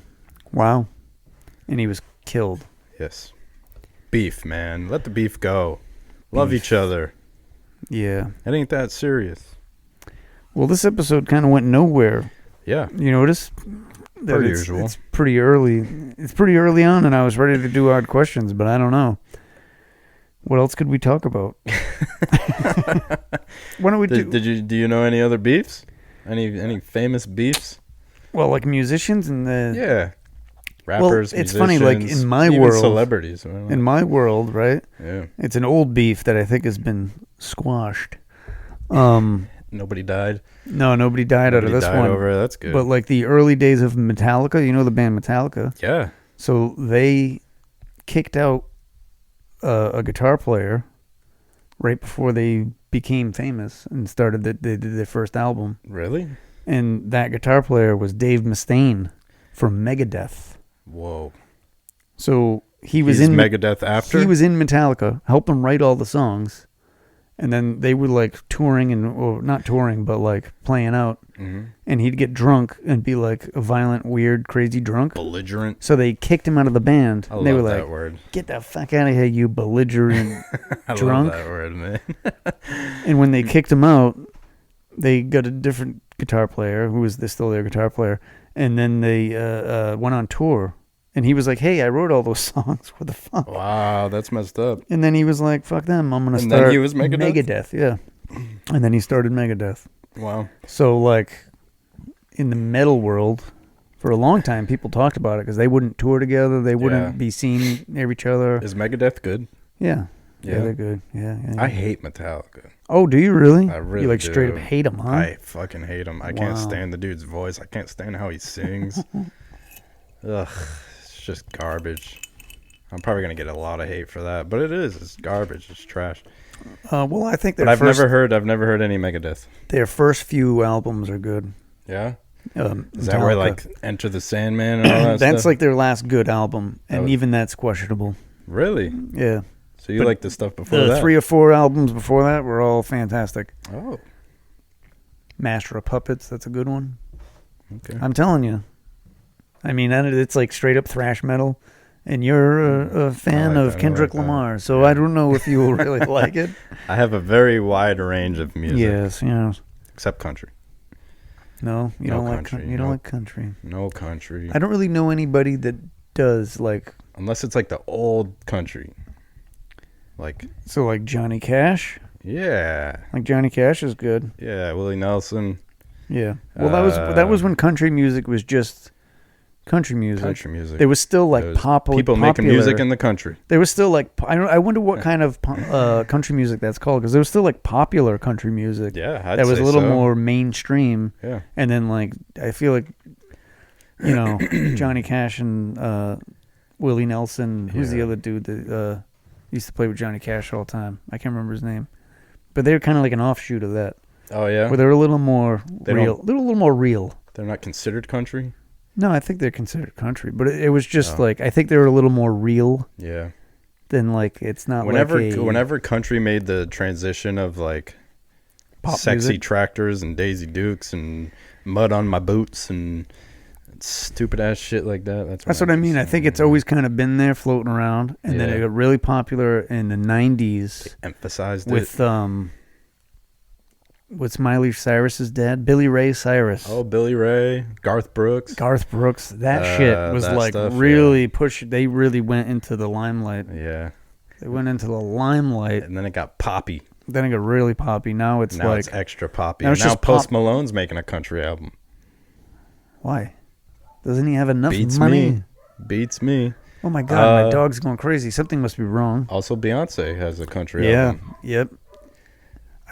And he was killed. Yes. Beef, man. Let the beef go. Love each other. Yeah. It ain't that serious. Well, this episode kind of went nowhere. Yeah. You notice? Per usual. It's pretty early. It's pretty early on, and I was ready to do odd questions, but I don't know. What else could we talk about? Why don't we do you know any other beefs? Any famous beefs? Well, like musicians and the... Yeah. Rappers, well, it's funny, like in my even world... celebrities. In my world, right? Yeah. It's an old beef that I think has been squashed. Nobody died? No, nobody died out of this one. Over, that's good. But like the early days of Metallica, you know the band Metallica? Yeah. So they kicked out a guitar player right before they became famous and started they did their first album. Really? And that guitar player was Dave Mustaine from Megadeth. Whoa. So he's in Megadeth after? He was in Metallica, helped them write all the songs. And then they were like touring or not touring, but like playing out. Mm-hmm. And he'd get drunk and be like a violent, weird, crazy drunk. Belligerent. So they kicked him out of the band. I and they love were that like, word. Get the fuck out of here, you belligerent drunk. I love that word, man. And when they kicked him out, they got a different guitar player who was still their guitar player. And then they went on tour. And he was like, hey, I wrote all those songs. What the fuck? Wow, that's messed up. And then he was like, fuck them. I'm going to start. And then he was Megadeth, yeah. And then he started Megadeth. Wow. So, like, in the metal world, for a long time, people talked about it because they wouldn't tour together. They wouldn't be seen near each other. Is Megadeth good? Yeah. Yeah, they're good. Yeah. I hate Metallica. Oh, do you really? I really You, like, do. straight up hate him, huh? I fucking hate him. I can't stand the dude's voice. I can't stand how he sings. Ugh. It's just garbage. I'm probably gonna get a lot of hate for that, but it is. It's garbage. It's trash. Well, I think I've never heard any Megadeth. Their first few albums are good. Yeah. Is Metallica. that where like Enter the Sandman and all that That's stuff? like their last good album, and even that's questionable. Really? Yeah. So you like the stuff before that? The 3 or 4 albums before that were all fantastic. Oh. Master of Puppets, that's a good one. Okay. I'm telling you. I mean, it's like straight up thrash metal, and you're a fan of Kendrick Lamar, so yeah. I don't know if you will really like it. I have a very wide range of music. Yes. Except country. No, you don't like country. You don't like country. No country. I don't really know anybody that does like. Unless it's like the old country. Like. So like Johnny Cash. Yeah. Like Johnny Cash is good. Yeah, Willie Nelson. Yeah. Well, that was when country music was just. Country music. There was still like people making music in the country. There was still like I wonder what kind of country music that's called, because there was still like popular country music. Yeah, that was a little more mainstream. Yeah, and then like I feel like Johnny Cash and Willie Nelson. Who's the other dude that used to play with Johnny Cash all the time? I can't remember his name, but they were kind of like an offshoot of that. Oh yeah, where they're a little more real. They're a little more real. They're not considered country. No, I think they're considered country, but it was just like I think they were a little more real. Yeah. Than like it's not whenever country made the transition of like pop sexy music. Tractors and Daisy Dukes and mud on my boots and stupid ass shit like that. That's what I mean. I think it's always kind of been there floating around, and then it got really popular in the 90s. They emphasized with what's Miley Cyrus's dad? Billy Ray Cyrus. Oh, Billy Ray, Garth Brooks. That shit was like stuff, really pushed. They really went into the limelight. Yeah. They went into the limelight. And then it got poppy. Then it got really poppy. Now it's extra poppy. Now Post Malone's making a country album. Why? Doesn't he have enough money? Beats me. Oh my God, my dog's going crazy. Something must be wrong. Also, Beyonce has a country album. Yep.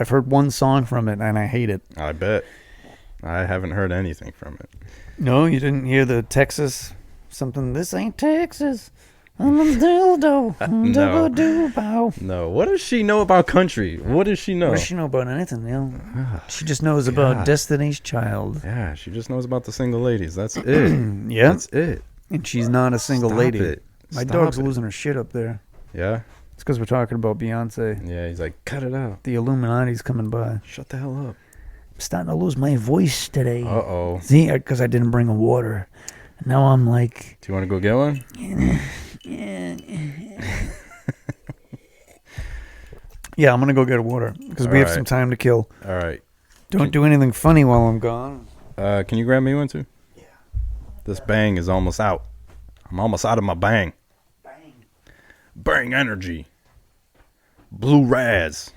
I've heard one song from it, and I hate it. I bet. I haven't heard anything from it. No, you didn't hear the Texas something. This ain't Texas. I'm a dildo. No. What does she know about country? What does she know? What does she know about anything? She just knows about Destiny's Child. Yeah, she just knows about the single ladies. That's it. Yeah. That's it. And she's not a single lady. My dog's losing her shit up there. Yeah? It's because we're talking about Beyonce. Yeah, he's like, cut it out. The Illuminati's coming by. Shut the hell up. I'm starting to lose my voice today. Uh-oh. See, because I didn't bring a water. Now I'm like... Do you want to go get one? Yeah, I'm going to go get a water because we have some time to kill. All right. Don't do anything funny while I'm gone. Can you grab me one too? Yeah. This bang is almost out. I'm almost out of my bang. Bang energy. Blue Raz.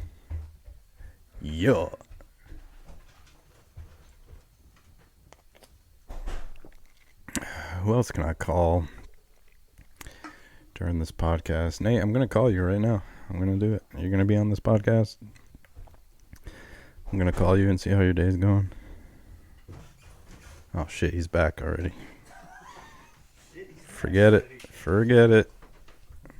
Yeah. Who else can I call during this podcast? Nate, I'm going to call you right now. I'm going to do it. You're going to be on this podcast. I'm going to call you and see how your day's going. Oh, shit. He's back already. Forget it. Forget it.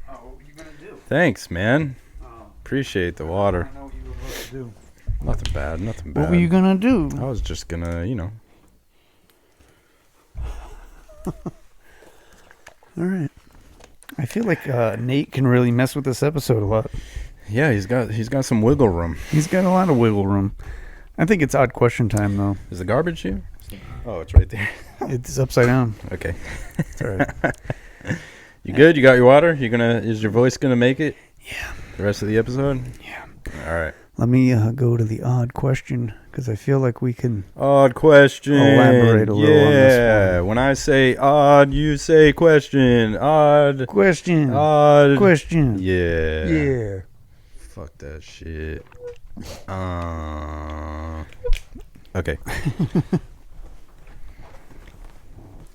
Oh, what were you going to do? Thanks, man. Oh. Appreciate the water. I know what you were about to do. Nothing bad. Nothing bad. What were you going to do? I was just going to, you know. All right. I feel like Nate can really mess with this episode a lot. Yeah, he's got some wiggle room. He's got a lot of wiggle room. I think it's odd question time, though. Is the garbage here? Oh, it's right there. It's upside down. Okay. It's all right. You good? You got your water? Is your voice gonna make it? Yeah. The rest of the episode? Yeah. All right. Let me go to the odd question, because I feel like we can Odd question. elaborate a little on this one. When I say odd, you say question. Odd. Question. Odd. Question. Yeah. Yeah. Fuck that shit. Okay.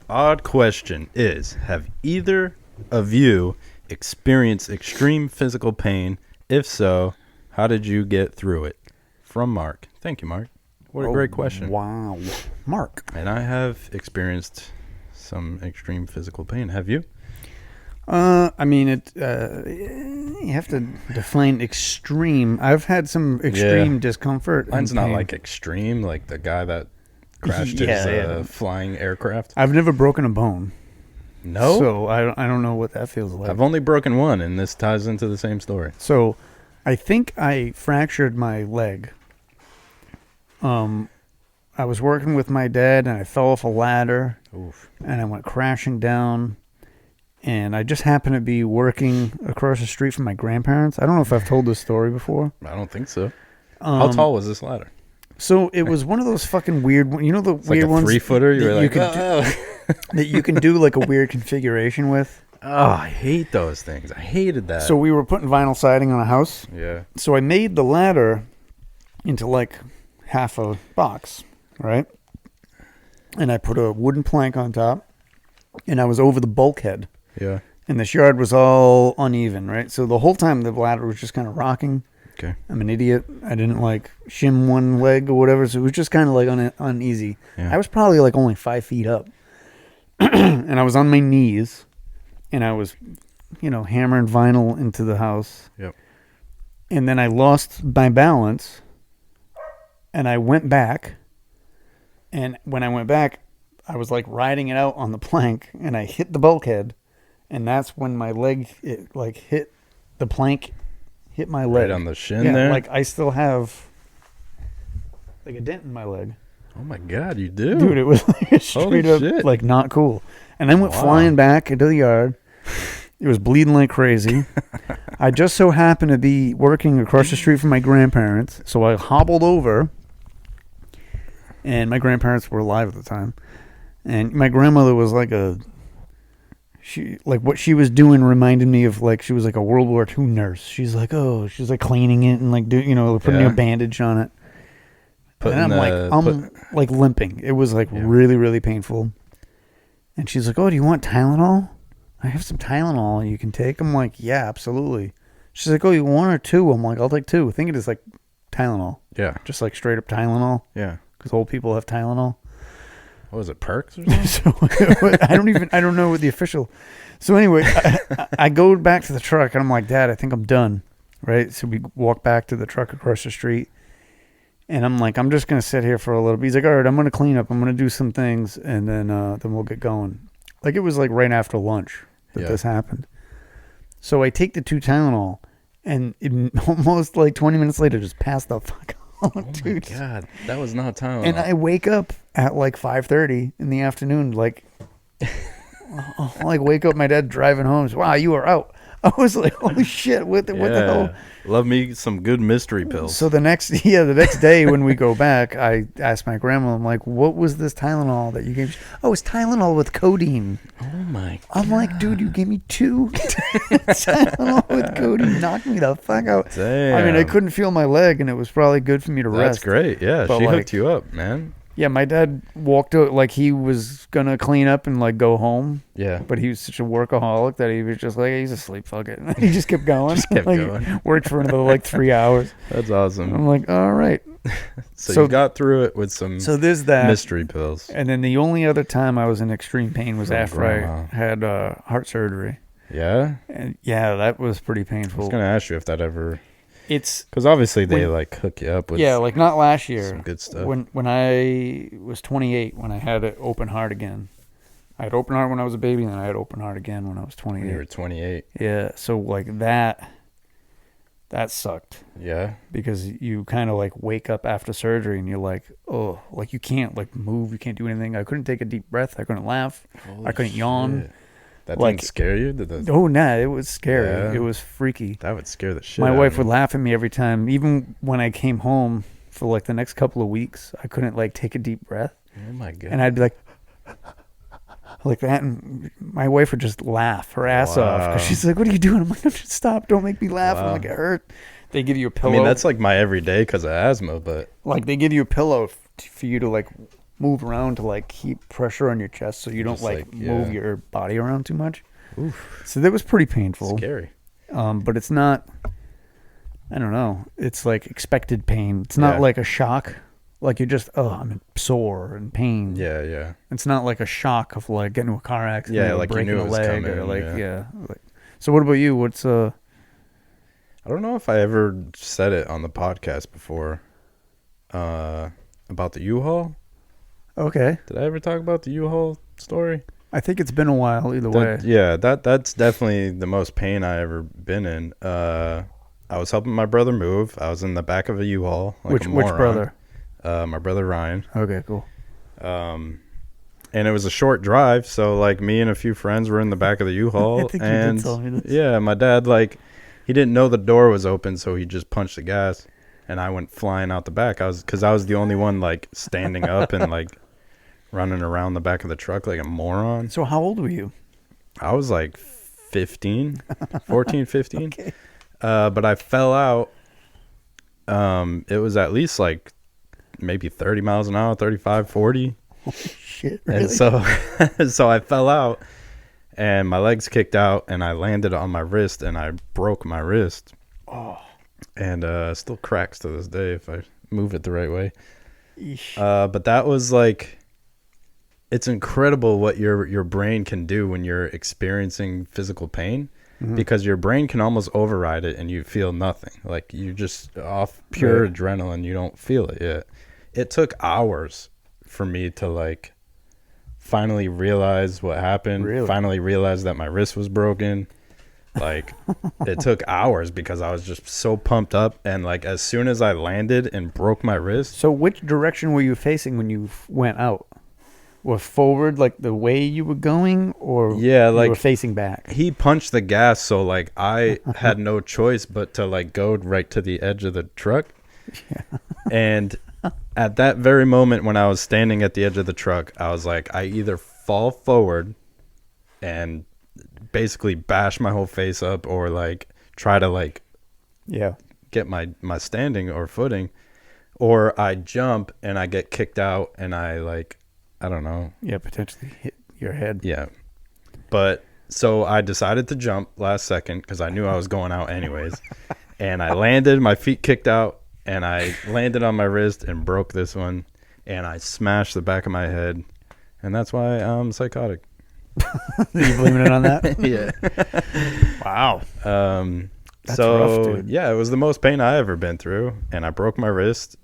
Odd question is, have either of you experienced extreme physical pain? If so, how did you get through it? From Mark. Thank you, Mark. What a great question. Wow. Mark. And I have experienced some extreme physical pain. Have you? I mean, you have to define extreme. I've had some extreme discomfort. Mine's and not pain. like extreme, like the guy that crashed Yeah, his yeah. flying aircraft. I've never broken a bone. No? So I don't know what that feels like. I've only broken one, and this ties into the same story. So I think I fractured my leg. I was working with my dad, and I fell off a ladder. Oof. And I went crashing down. And I just happened to be working across the street from my grandparents. I don't know if I've told this story before. I don't think so. How tall was this ladder? So it was one of those fucking weird, you know, the It's weird like a ones 3-footer. You were like, that you can do like a weird configuration with. Oh, I hate those things. I hated that. So we were putting vinyl siding on a house. Yeah. So I made the ladder into like half a box, right? And I put a wooden plank on top, and I was over the bulkhead. Yeah. And this yard was all uneven, right? So the whole time the ladder was just kind of rocking. Okay. I'm an idiot. I didn't like shim one leg or whatever, so it was just kind of like uneasy. Yeah. I was probably like only 5 feet up. And I was on my knees, and I was, hammering vinyl into the house. Yep. And then I lost my balance, and I went back. And when I went back, I was like riding it out on the plank, and I hit the bulkhead, and that's when my leg hit the plank, hit my leg. Right on the shin there? Like I still have like a dent in my leg. Oh, my God, you do? Dude, it was like straight up shit. like not cool. And I went Wow. flying back into the yard. It was bleeding like crazy. I just so happened to be working across the street from my grandparents, so I hobbled over, and my grandparents were alive at the time. And my grandmother was like what she was doing reminded me of like she was like a World War II nurse. She's like cleaning it and like putting a bandage on it. And I'm like limping. It was like really, really painful. And she's like, "Oh, do you want Tylenol? I have some Tylenol you can take." I'm like, "Yeah, absolutely." She's like, "Oh, you want 1 or 2?" I'm like, "I'll take 2." I think it is like Tylenol. Yeah. Just like straight up Tylenol. Yeah. Because old people have Tylenol. What was it, Perks or something? So I don't know what the official. So anyway, I go back to the truck and I'm like, "Dad, I think I'm done." Right. So we walk back to the truck across the street. And I'm like, I'm just going to sit here for a little bit. He's like, "All right, I'm going to clean up. I'm going to do some things. And then we'll get going." Like it was like right after lunch that this happened. So I take the 2 Tylenol and almost like 20 minutes later, just passed the fuck out, dude. My God, that was not Tylenol. And I wake up at like 5:30 in the afternoon, like wake up my dad driving home. Says, "Wow, you were out." I was like, holy shit, what the hell? Love me some good mystery pills. So the next day when we go back, I asked my grandma, I'm like, what was this Tylenol that you gave me? Oh, it's Tylenol with codeine. Oh my God. I'm like, dude, you gave me 2 Tylenol with codeine. Knocked me the fuck out. Damn. I mean, I couldn't feel my leg, and it was probably good for me to rest. That's great. Yeah, But she like, hooked you up, man. Yeah, my dad walked out like he was gonna clean up and like go home. Yeah. But he was such a workaholic that he was just like, he's asleep, fuck it. He just kept going. Kept like, going. Worked for another like 3 hours. That's awesome. I'm like, all right. So you got through it with some So there's that mystery pills. And then the only other time I was in extreme pain was From after grandma. I had heart surgery. Yeah? And yeah, that was pretty I was painful. going to ask you if that ever... It's Because obviously they like hook you up with like not last year. some good stuff. When I was 28, when I had an open heart again. I had open heart when I was a baby, and then I had open heart again when I was 28. When you were 28. Yeah, so like that sucked. Yeah? Because you kind of like wake up after surgery and you're like, oh, like you can't like move, you can't do anything. I couldn't take a deep breath, I couldn't laugh, I couldn't yawn. Shit. That Like- didn't scare you? Did that, Oh, nah, it was scary. Yeah. It was freaky. that would scare the shit My out wife of would me. laugh at me every time. Even when I came home for like the next couple of weeks, I couldn't like take a deep breath. Oh my God. And I'd be like that. And my wife would just laugh her ass off because Wow. she's like, what are you doing? I'm like, just stop. Don't make me laugh. I'm Wow. like, it hurt. They give you a I pillow. mean, that's like my everyday because of asthma, but like they give you a pillow for you to like move around to like keep pressure on your chest so you don't Just, like like, move yeah. your body around too much. oof, So that was pretty painful. scary. But it's not, I don't know, it's like expected pain. It's not Yeah. like a shock, like you're just, oh, I'm sore and pain. Yeah, yeah. It's not like a shock of like getting into a car accident, Yeah, or like you breaking knew a it was leg, or coming, like yeah. like. So what about you? What's I don't know if I ever said it on the podcast before about the U-Haul. okay? Did I ever talk about the U-Haul story? I think it's been a while either way. Yeah, that's definitely the most pain I ever been in. I was helping my brother move. I was in the back of a U-Haul. Like which a which moron. brother? My brother Ryan. Okay, cool. And it was a short drive, so like me and a few friends were in the back of the U-Haul. I think you and did tell me this. yeah, my dad like he didn't know the door was open, so he just punched the gas, and I went flying out the back. Because I was the only one like standing up and like running around the back of the truck like a moron. So how old were you? I was like 15, 14, 15. Okay. But I fell out. It was at least like maybe 30 miles an hour, 35, 40. Shit, really? And so I fell out and my legs kicked out and I landed on my wrist and I broke my wrist. Oh. And still cracks to this day if I move it the right way. Eesh. But that was like, it's incredible what your brain can do when you're experiencing physical pain. Mhm. Because your brain can almost override it and you feel nothing. Like you're just off pure Right. adrenaline. You don't feel it yet. It took hours for me to like finally realize what happened. Really? Finally realize that my wrist was broken. Like it took hours because I was just so pumped up. And like as soon as I landed and broke my wrist, So which direction were you facing when you went out? Was forward like the way you were going, or Yeah, you like- were facing back? he punched the gas. So like I had no choice but to like go right to the edge of the truck. And at that very moment when I was standing at the edge of the truck, I was like, I either fall forward and basically bash my whole face up or like try to like Yeah. get my standing or footing, or I jump and I get kicked out and I like, I don't know. Yeah, potentially hit your head. Yeah. But so I decided to jump last second because I knew I was going out anyways. And I landed, my feet kicked out, and I landed on my wrist and broke this one. And I smashed the back of my head. And that's why I'm psychotic. Are you blaming it on that? Yeah. Wow. That's So, rough, dude. yeah, it was the most pain I ever been through. And I broke my wrist.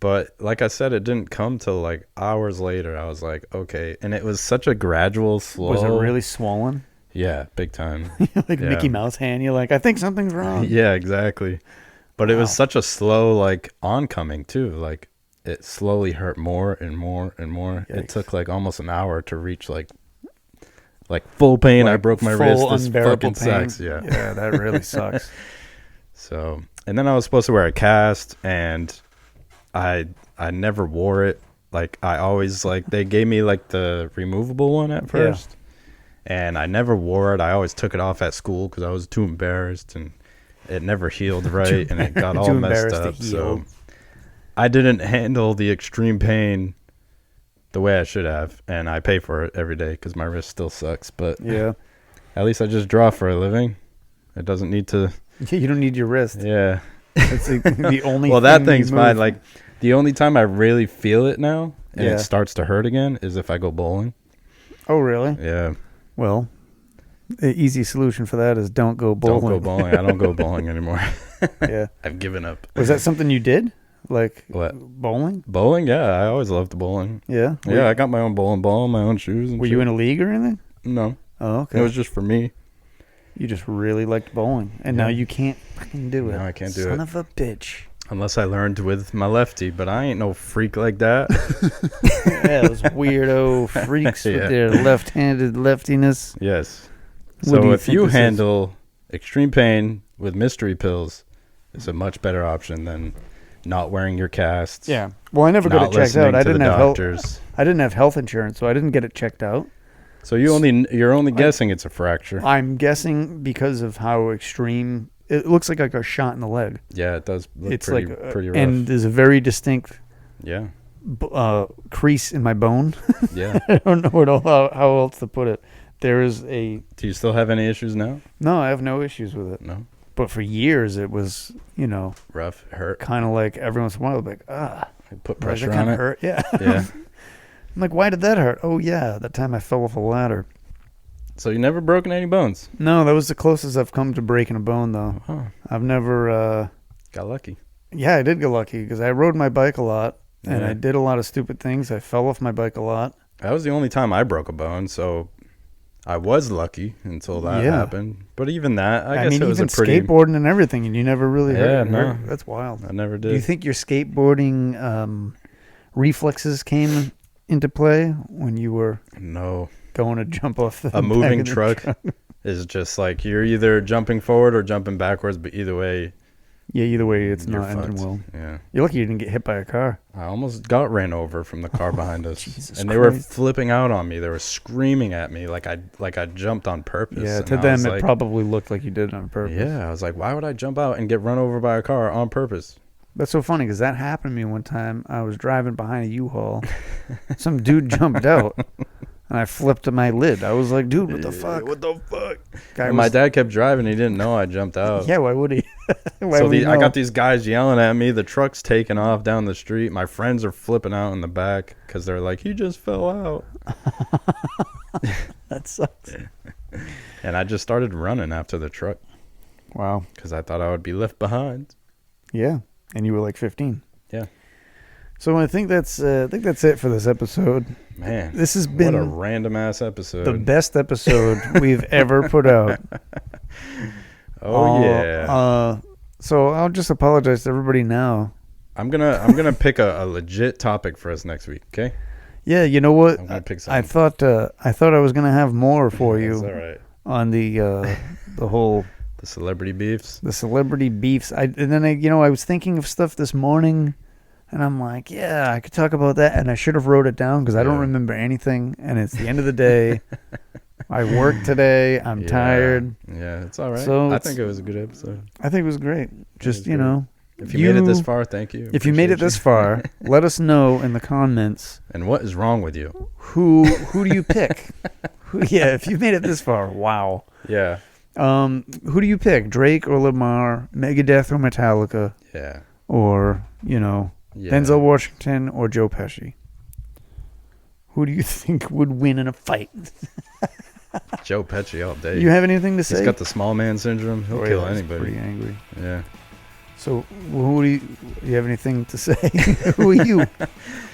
But like I said, it didn't come till like hours later. I was like, okay. And it was such a gradual, slow. Was it really swollen? Yeah, big time. Like Yeah. Mickey Mouse hand? You're like, I think something's wrong. Yeah, exactly. But it was Wow. such a slow, like, oncoming, too. Like, it slowly hurt more and more and more. Yikes. It took, like, almost an hour to reach, like, like full pain. Like I broke my full wrist. This unbearable fucking pain. sucks. Yeah. Yeah, that really sucks. So, and then I was supposed to wear a cast, and I never wore it. Like I always like they gave me like the removable one at first, and I never wore it. I always took it off at school because I was too embarrassed, and it never healed right, and it got all messed up. So I didn't handle the extreme pain the way I should have, and I pay for it every day because my wrist still sucks. But Yeah. at least I just draw for a living. It doesn't need to. You don't need your wrist. Yeah. That's the only. Well, thing that you thing's move. fine. Like the only time I really feel it now, and Yeah. it starts to hurt again, is if I go bowling. Oh, really? Yeah. Well, the easy solution for that is don't go bowling. Don't go bowling. I don't go bowling anymore. Yeah. I've given up. Was that something you did? Like What? bowling? Bowling? Yeah, I always loved bowling. Yeah. Yeah, I got my own bowling ball, my own shoes. And Were you in a league or anything? No. Oh, okay. It was just for me. You just really liked bowling, and now you can't fucking do it. Now I can't do Son it. of a bitch. Unless I learned with my lefty, but I ain't no freak like that. Yeah, those weirdo freaks Yeah. with their left-handed leftiness. Yes. What do So you if think you this is? handle extreme pain with mystery pills, it's a much better option than not wearing your casts. Yeah. Well, I never got Not it checked listening out. I to didn't the have health. doctors. I didn't have health insurance, so I didn't get it checked out. So you're only guessing it's a fracture. I'm guessing because of how extreme it looks, like a shot in the leg. Yeah, it does look It's pretty, like pretty rough. and there's a very distinct Yeah. crease in my bone. Yeah. I don't know how else to put it. There is a Do you still have any issues now? no. I have no issues with it. No. But for years, it was Rough, hurt. kind of like every once in a while, like Put does pressure it on kind it. of hurt? Yeah. Yeah. I'm like, why did that hurt? Oh yeah, that time I fell off a ladder. So you never broken any bones? No, that was the closest I've come to breaking a bone, though. Oh, I've never. got lucky. Yeah, I did get lucky because I rode my bike a lot and Yeah. I did a lot of stupid things. I fell off my bike a lot. That was the only time I broke a bone, so I was lucky until that Yeah. happened. But even that, I guess mean, it was even a pretty. skateboarding and everything, and you never really hurt. Yeah, no. That's wild. I never Do did. you think your skateboarding reflexes came into play when you were No. going to jump off the A back moving of the truck is just like you're either jumping forward or jumping backwards, but either way, Yeah, either way, it's you're not ending fucked. well. Yeah. You're lucky you didn't get hit by a car. I almost got ran over from the car behind us. Jesus and they were Christ. flipping out on me. They were screaming at me like I jumped on purpose. Yeah, And to I them was it like, probably looked like you did it on purpose. Yeah, I was like, why would I jump out and get run over by a car on purpose? That's so funny because that happened to me one time. I was driving behind a U-Haul. Some dude jumped out, and I flipped my lid. I was like, dude, what the fuck? What the fuck? Guy And my was- dad kept driving. He didn't know I jumped out. Yeah, why would he? Why So would he I know? got these guys yelling at me. The truck's taking off down the street. My friends are flipping out in the back because they're like, he just fell out. That sucks. And I just started running after the truck Wow. because I thought I would be left behind. Yeah, and you were like 15. Yeah. So I think that's it for this episode. Man, This has what been a random ass episode. the best episode we've ever put out. Oh yeah. So I'll just apologize to everybody now. I'm gonna pick a legit topic for us next week. Okay. Yeah, you know what? I'm gonna pick I something. thought I was gonna have more for That's you all right. on the whole The celebrity beefs. the celebrity beefs. And then I was thinking of stuff this morning, and I'm like, yeah, I could talk about that, and I should have wrote it down because I don't Yeah. remember anything. And it's the end of the day. I worked today. I'm Yeah. tired. Yeah, it's all right. So I it's- think it was a good episode. I think it was great. Just was you great. know, If you made it this far, thank you. if you made it Appreciate this far, let us know in the comments And what is wrong with you? who do you pick? Yeah, if you made it this far, wow. Yeah. Who do you pick? Drake or Lamar? Megadeth or Metallica? Yeah. Or Yeah. Denzel Washington or Joe Pesci? Who do you think would win in a fight? Joe Pesci all day. You have anything to say? He's got the small man syndrome. He'll Oh, kill yeah, he's anybody. Pretty angry. Yeah. So, who do you have anything to say? Who are you?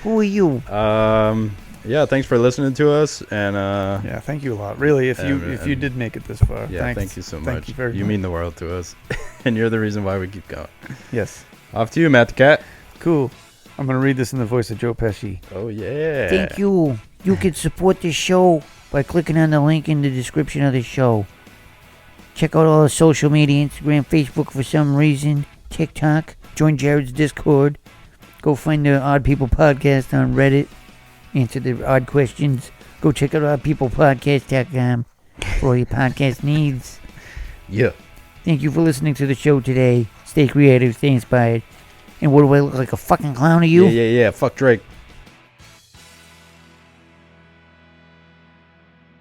Who are you? Yeah. Thanks for listening to us, and Yeah, thank you a lot. Really, if you And- did make it this far, yeah, thanks. thank you so Thank much. you very much. mean the world to us, and you're the reason why we keep going. Yes, Off to you, Matt the Cat. cool. I'm gonna read this in the voice of Joe Pesci. Oh yeah. Thank you. You can support this show by clicking on the link in the description of the show. Check out all the social media, Instagram, Facebook for some reason, TikTok. Join Jared's Discord. Go find the Odd People Podcast on Reddit. Answer the odd questions. Go check out oddpeoplepodcast.com for all your podcast needs. Yeah. Thank you for listening to the show today. Stay creative, stay inspired. And what do I look like, a fucking clown to you? Yeah. Fuck Drake.